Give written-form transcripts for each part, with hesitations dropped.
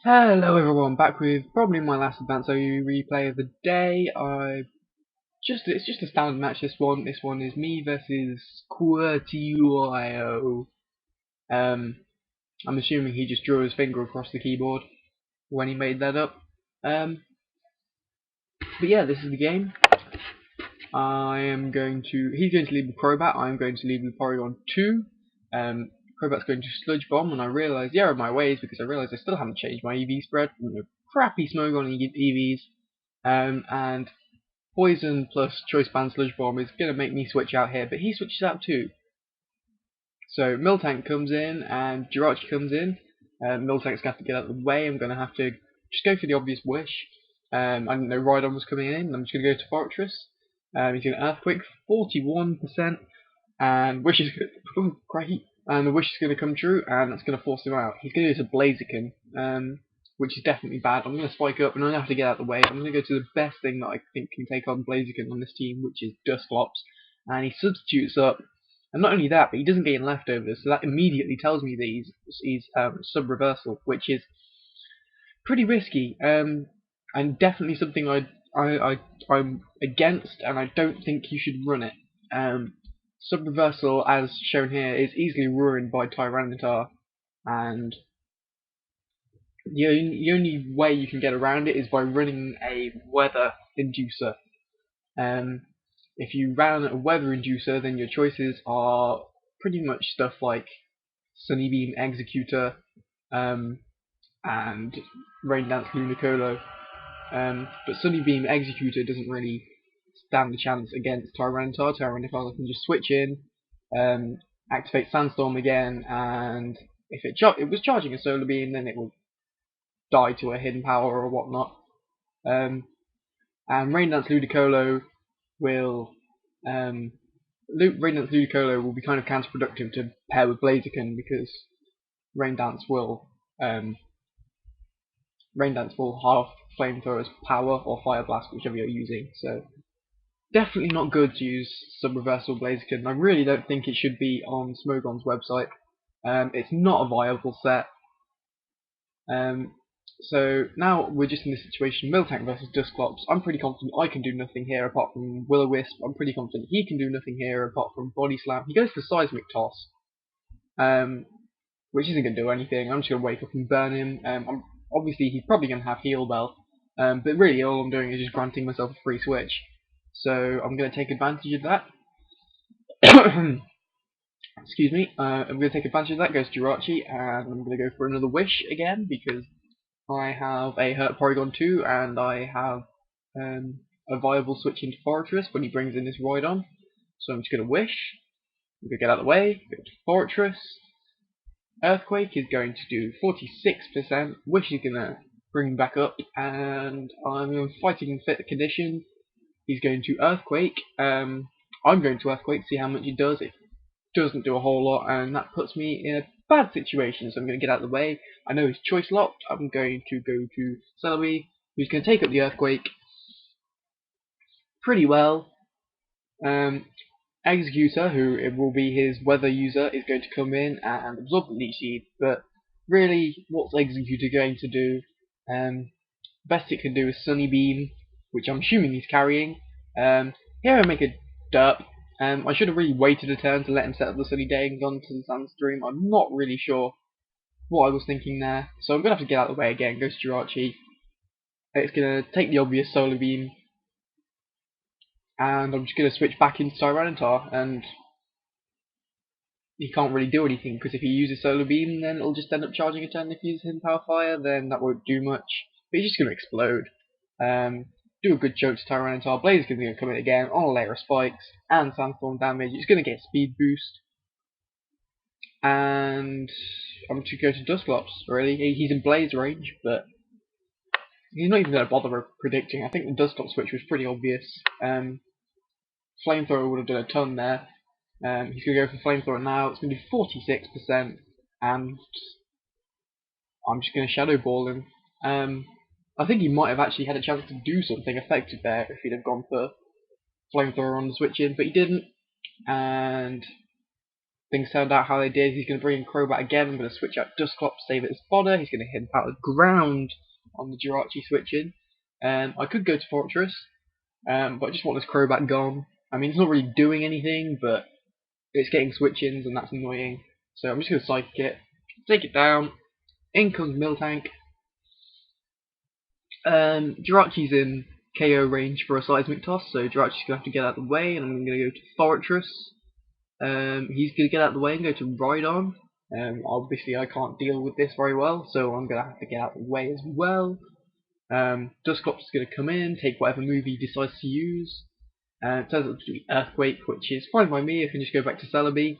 Hello everyone, back with probably my last Advanced OU replay of the day. It's just a standard match. This one is me versus QWERTYUIO. I'm assuming he just drew his finger across the keyboard when he made that up. But yeah, this is the game. He's going to lead with Crobat. I'm going to lead with Porygon 2. Crobat's going to Sludge Bomb, and I realised the error of my ways because I realised I still haven't changed my EV spread from the crappy Smogon EVs. And Poison plus Choice Band Sludge Bomb is going to make me switch out here, but he switches out too. So Miltank comes in and Jirachi comes in. Miltank's going to have to get out of the way. I'm going to have to just go for the obvious wish. I didn't know Rhydon was coming in. I'm just going to go to Fortress. He's going to Earthquake 41%, and Wish is great. And the Wish is going to come true, and that's going to force him out. He's going to do a Blaziken, which is definitely bad. I'm going to spike up, and I'm going to have to get out of the way. I'm going to go to the best thing that I think can take on Blaziken on this team, which is Dusclops. And he substitutes up, and not only that, but he doesn't gain leftovers, so that immediately tells me that he's sub-reversal, which is pretty risky, and definitely something I'm against, and I don't think you should run it. Sub-reversal, as shown here, is easily ruined by Tyranitar, and the only way you can get around it is by running a weather inducer. If you ran a weather inducer, then your choices are pretty much stuff like Sunny Beam Executor and Rain Dance Lunacolo. But Sunny Beam Executor doesn't really stand a chance against Tyranitar. Tyranitar can just switch in, activate Sandstorm again, and if it was charging a Solar Beam, then it will die to a hidden power or whatnot. And Rain Dance Ludicolo will be kind of counterproductive to pair with Blaziken because Rain Dance will half Flamethrower's power or Fire Blast, whichever you're using. So definitely not good to use Sub-Reversal Blaziken. I really don't think it should be on Smogon's website. It's not a viable set. So now we're just in this situation, Miltank versus Dusclops. I'm pretty confident I can do nothing here apart from Will-O-Wisp. I'm pretty confident he can do nothing here apart from Body Slam. He goes for Seismic Toss, which isn't going to do anything. I'm just going to wake up and burn him. Obviously, he's probably going to have Heal Bell, but really all I'm doing is just granting myself a free switch. So I'm going to take advantage of that. Excuse me. I'm going to take advantage of that, goes Jirachi, and I'm going to go for another Wish again because I have a Hurt Porygon 2, and I have a viable switch into Fortress when he brings in this Rhydon. So I'm just going to Wish. I'm going to get out of the way, go to Fortress. Earthquake is going to do 46%. Wish is going to bring back up, and I'm fighting fit condition. He's going to Earthquake. I'm going to Earthquake, see how much it does. It doesn't do a whole lot, and that puts me in a bad situation, so I'm going to get out of the way. I know he's choice locked. I'm going to go to Celebi, who's going to take up the Earthquake pretty well. Executor, who it will be his weather user, is going to come in and absorb the Leech Seed, but really, what's Executor going to do? Best it can do is Sunny Beam, which I'm assuming he's carrying. Here I make a derp. I should have really waited a turn to let him set up the Sunny Day and gone to the Sandstream. I'm not really sure what I was thinking there, so I'm going to have to get out of the way again. Goes Jirachi. It's going to take the obvious Solar Beam, and I'm just going to switch back into Tyranitar, and he can't really do anything, because if he uses Solar Beam, then it'll just end up charging a turn. If he uses Hidden Power Fire, then that won't do much, but he's just going to explode. Do a good choke to Tyranitar. Blaziken's going to come in again on a layer of spikes and Sandstorm damage. It's going to get speed boost. And I'm just going to go to Dusclops, really. He's in Blaze range, but he's not even going to bother predicting. I think the Dusclops switch was pretty obvious. Flamethrower would have done a ton there. He's going to go for Flamethrower now. It's going to do 46%. And I'm just going to Shadow Ball him. I think he might have actually had a chance to do something effective there if he'd have gone for Flamethrower on the switch in, but he didn't. And things turned out how they did. He's going to bring in Crobat again. I'm going to switch out Dusclops, save it as fodder. He's going to hit out the ground on the Jirachi switching. I could go to Fortress, but I just want this Crobat gone. I mean, it's not really doing anything, but it's getting switch-ins, and that's annoying. So I'm just going to Psychic it, take it down. In comes Miltank. Jirachi's in KO range for a Seismic Toss, so Jirachi's going to have to get out of the way, and I'm going to go to Fortress. He's going to get out of the way and go to Rhydon. Obviously I can't deal with this very well, so I'm going to have to get out of the way as well. Dusclops is going to come in, take whatever move he decides to use. It turns out to be Earthquake, which is fine by me. I can just go back to Celebi.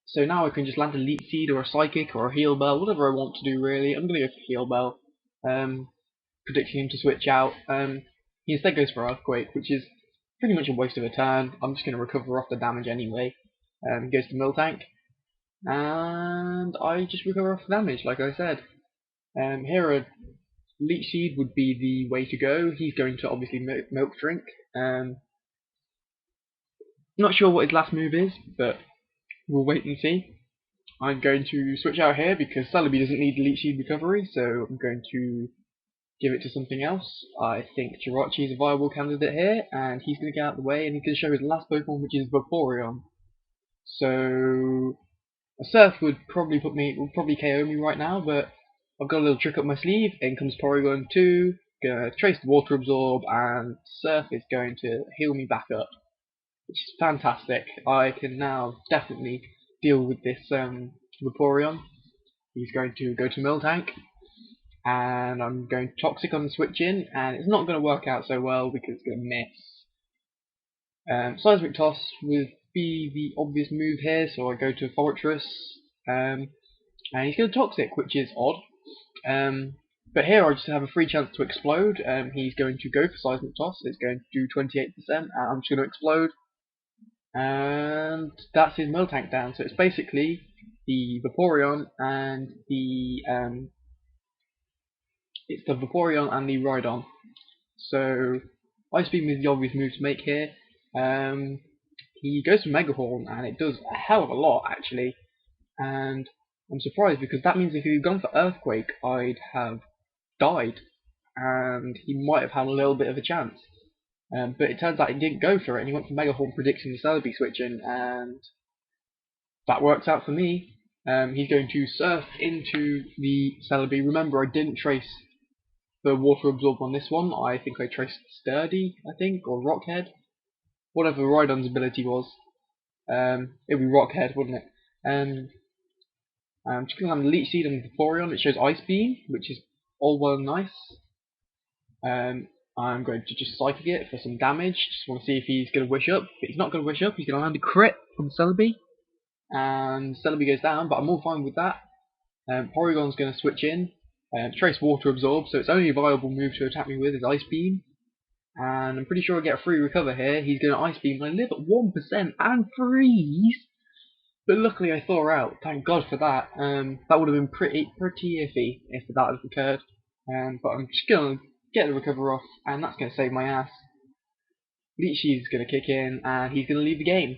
So now I can just land a Leech Seed or a Psychic or a Heal Bell, whatever I want to do really. I'm going to go for Heal Bell, predicting him to switch out. He instead goes for Earthquake, which is pretty much a waste of a turn. I'm just going to recover off the damage anyway. He goes to Miltank, and I just recover off the damage, like I said. Here a Leech Seed would be the way to go. He's going to obviously Milk Drink. Not sure what his last move is, but we'll wait and see. I'm going to switch out here because Celebi doesn't need Leech Seed recovery, so I'm going to give it to something else. I think Jirachi is a viable candidate here, and he's going to get out of the way, and he can show his last Pokemon, which is Vaporeon. So a Surf would probably KO me right now, but I've got a little trick up my sleeve. In comes Porygon 2, gonna trace the Water Absorb, and Surf is going to heal me back up, which is fantastic. I can now definitely deal with this Vaporeon. He's going to go to Miltank, and I'm going Toxic on the switch in, and it's not going to work out so well because it's going to miss. Seismic Toss would be the obvious move here, so I go to Fortress, and he's going to Toxic, which is odd. But here I just have a free chance to explode. He's going to go for Seismic Toss. It's going to do 28%, and I'm just going to explode. And that's his Miltank down. So it's basically the Vaporeon and the Rhydon. So Ice Beam is the obvious move to make here. He goes for Mega Horn, and it does a hell of a lot actually. And I'm surprised because that means if he had gone for Earthquake, I'd have died, and he might have had a little bit of a chance. But it turns out he didn't go for it, and he went for Mega Horn predicting the Celebi switching, and that works out for me. He's going to Surf into the Celebi. Remember, I didn't trace the Water Absorb on this one. I think I traced Sturdy, or Rockhead. Whatever Rhydon's ability was. It would be Rockhead, wouldn't it? I'm just going to have a Leech Seed on Vaporeon. It shows Ice Beam, which is all well and nice. I'm going to just Psychic it for some damage. Just want to see if he's going to Wish Up. But he's not going to Wish Up. He's going to land a crit from Celebi. And Celebi goes down, but I'm all fine with that. Porygon's going to switch in. Trace Water Absorb, so it's only a viable move to attack me with is Ice Beam. And I'm pretty sure I get a free recover here. He's going to Ice Beam. I live at 1% and freeze. But luckily I thaw out. Thank God for that. That would have been pretty iffy if that had occurred. But I'm just going to get the recover off, and that's going to save my ass. Leech Seed is going to kick in, and he's going to leave the game.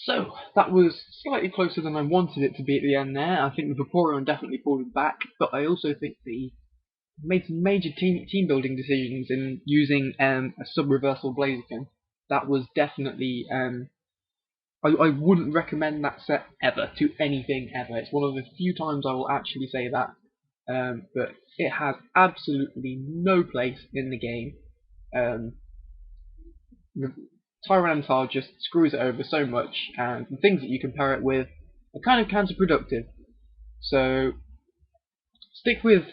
So, that was slightly closer than I wanted it to be at the end there. I think the Vaporeon definitely pulled back, but I also think they made some major team building decisions in using a sub-reversal Blaziken. That was definitely... I wouldn't recommend that set ever to anything ever. It's one of the few times I will actually say that. But it has absolutely no place in the game. Tyranitar just screws it over so much, and the things that you compare it with are kind of counterproductive. So stick with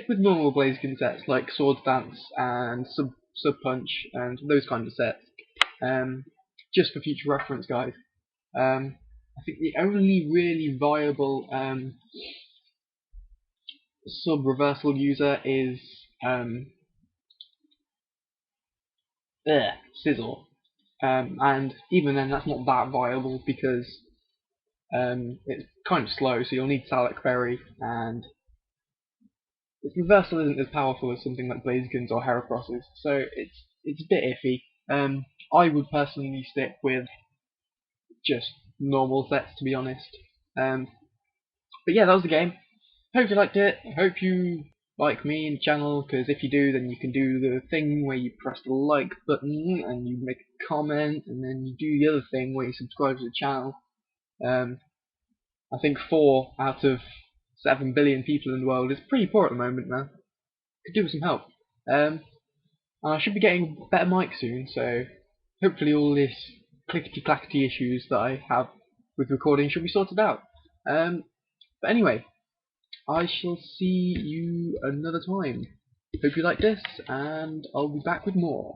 normal Blaziken sets like Swords Dance and Sub Punch and those kind of sets. Just for future reference, guys. I think the only really viable sub-reversal user is Sizzle. And even then that's not that viable because it's kind of slow, so you'll need Salak Berry, and its reversal isn't as powerful as something like Blaziken's or Heracross's, so it's a bit iffy. I would personally stick with just normal sets, to be honest. But yeah, that was the game. Hope you liked it. Hope you like me and the channel, because if you do, then you can do the thing where you press the like button and you make a comment, and then you do the other thing where you subscribe to the channel. I think 4 out of 7 billion people in the world is pretty poor at the moment, man. Could do with some help. And I should be getting a better mic soon, so hopefully all this clickety-clackety issues that I have with recording should be sorted out. But anyway, I shall see you another time. Hope you like this, and I'll be back with more.